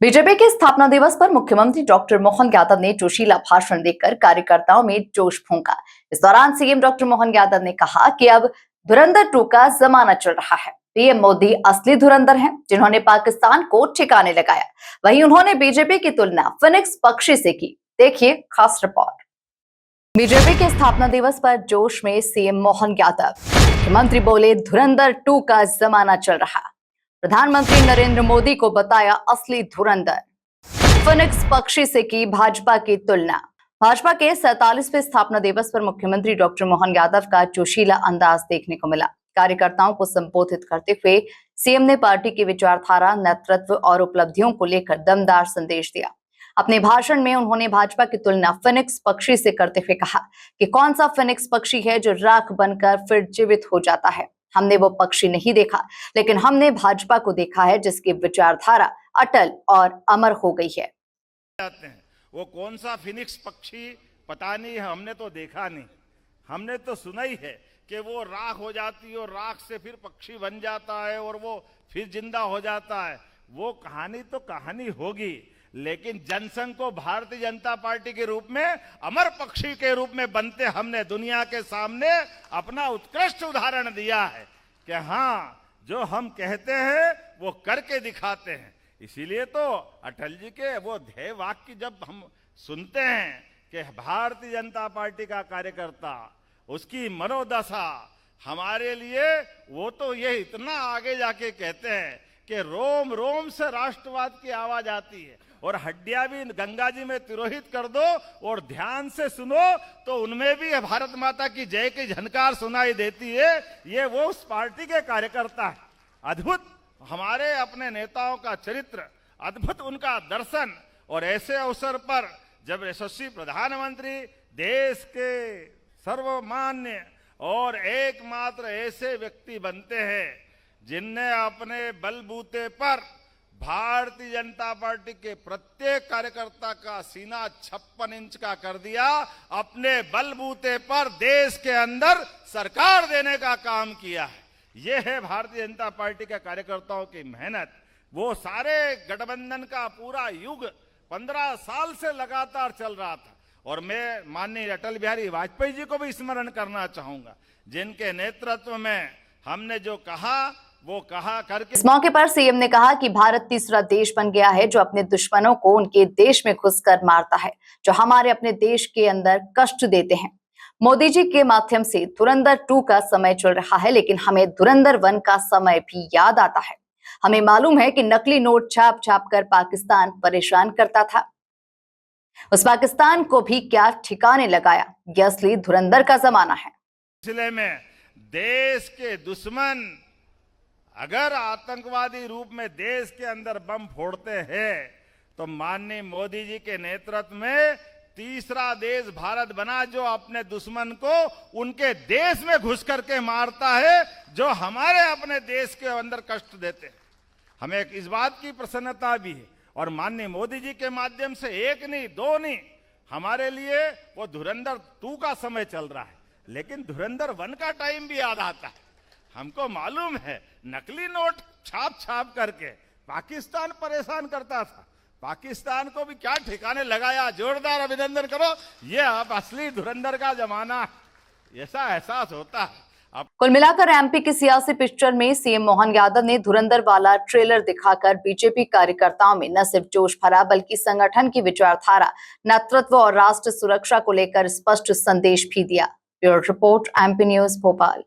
BJP के स्थापना दिवस पर मुख्यमंत्री डॉक्टर मोहन यादव ने जोशीला भाषण देकर कार्यकर्ताओं में जोश फूंका। इस दौरान सीएम डॉक्टर मोहन यादव ने कहा कि अब धुरंधर 2 का जमाना चल रहा है। पीएम मोदी असली धुरंधर हैं, जिन्होंने पाकिस्तान को ठिकाने लगाया। वहीं उन्होंने बीजेपी की तुलना फिनिक्स पक्षी से की। देखिए खास रिपोर्ट। बीजेपी के स्थापना दिवस पर जोश में सीएम मोहन यादव। मुख्यमंत्री बोले, धुरंधर 2 का जमाना चल रहा। प्रधानमंत्री नरेंद्र मोदी को बताया असली धुरंधर। फिनिक्स पक्षी से की भाजपा की तुलना। भाजपा के 47वें स्थापना दिवस पर मुख्यमंत्री डॉक्टर मोहन यादव का जोशीला अंदाज देखने को मिला। कार्यकर्ताओं को संबोधित करते हुए सीएम ने पार्टी की विचारधारा, नेतृत्व और उपलब्धियों को लेकर दमदार संदेश दिया। अपने भाषण में उन्होंने भाजपा की तुलना फिनिक्स पक्षी से करते हुए कहा कि कौन सा फिनिक्स पक्षी है जो राख बनकर फिर जीवित हो जाता है। हमने वो पक्षी नहीं देखा, लेकिन हमने भाजपा को देखा है जिसकी विचारधारा अटल और अमर हो गई है। वो कौन सा फिनिक्स पक्षी पता नहीं, हमने तो देखा नहीं। हमने तो सुना ही है कि वो राख हो जाती है और राख से फिर पक्षी बन जाता है और वो फिर जिंदा हो जाता है। वो कहानी तो कहानी होगी, लेकिन जनसंघ को भारतीय जनता पार्टी के रूप में अमर पक्षी के रूप में बनते हमने दुनिया के सामने अपना उत्कृष्ट उदाहरण दिया है कि हाँ, जो हम कहते हैं वो करके दिखाते हैं। इसीलिए तो अटल जी के वो ध्येय वाक्य जब हम सुनते हैं कि भारतीय जनता पार्टी का कार्यकर्ता, उसकी मनोदशा हमारे लिए, वो तो ये इतना आगे जाके कहते हैं कि रोम रोम से राष्ट्रवाद की आवाज आती है और हड्डियां भी गंगा जी में तिरोहित कर दो और ध्यान से सुनो तो उनमें भी भारत माता की जय की झनकार सुनाई देती है। ये वो उस पार्टी के कार्यकर्ता है। अद्भुत हमारे अपने नेताओं का चरित्र, अद्भुत उनका दर्शन। और ऐसे अवसर पर जब यशस्वी प्रधानमंत्री देश के सर्वमान्य और एकमात्र ऐसे व्यक्ति बनते हैं जिनने अपने बलबूते पर भारतीय जनता पार्टी के प्रत्येक कार्यकर्ता का सीना 56 इंच का कर दिया, अपने बलबूते पर देश के अंदर सरकार देने का काम किया है। यह है भारतीय जनता पार्टी के कार्यकर्ताओं की मेहनत। वो सारे गठबंधन का पूरा युग 15 साल से लगातार चल रहा था। और मैं माननीय अटल बिहारी वाजपेयी जी को भी स्मरण करना चाहूंगा, जिनके नेतृत्व में हमने जो कहा वो कहा करके। इस मौके पर सीएम ने कहा कि भारत तीसरा देश बन गया है जो अपने दुश्मनों को उनके देश में घुसकर मारता है, जो हमारे अपने देश के अंदर कष्ट देते हैं। मोदी जी के माध्यम से धुरंधर 2 का समय चल रहा है, लेकिन हमें धुरंधर 1 का समय भी याद आता है। हमें मालूम है कि नकली नोट छाप छाप कर पाकिस्तान परेशान करता था। उस पाकिस्तान को भी क्या ठिकाने लगाया। यह असली धुरंधर का जमाना है। सिलसिले में देश के दुश्मन अगर आतंकवादी रूप में देश के अंदर बम फोड़ते हैं तो माननीय मोदी जी के नेतृत्व में तीसरा देश भारत बना, जो अपने दुश्मन को उनके देश में घुस करके मारता है, जो हमारे अपने देश के अंदर कष्ट देते हैं। हमें इस बात की प्रसन्नता भी है और माननीय मोदी जी के माध्यम से एक नहीं, दो नहीं, हमारे लिए वो धुरंधर 2 का समय चल रहा है, लेकिन धुरंधर 1 का टाइम भी याद आता है। हमको मालूम है नकली नोट छाप छाप करके पाकिस्तान परेशान करता था। पाकिस्तान को भी क्या ठिकाने लगाया। जोरदार अभिनंदन करो। ये अब असली धुरंधर का जमाना, ऐसा एहसास होता है। कुल मिलाकर एमपी की सियासी पिक्चर में सीएम मोहन यादव ने धुरंधर वाला ट्रेलर दिखाकर बीजेपी कार्यकर्ताओं में न सिर्फ जोश भरा, बल्कि संगठन की विचारधारा, नेतृत्व और राष्ट्र सुरक्षा को लेकर स्पष्ट संदेश भी दिया। Bureau report, MP news, Bhopal.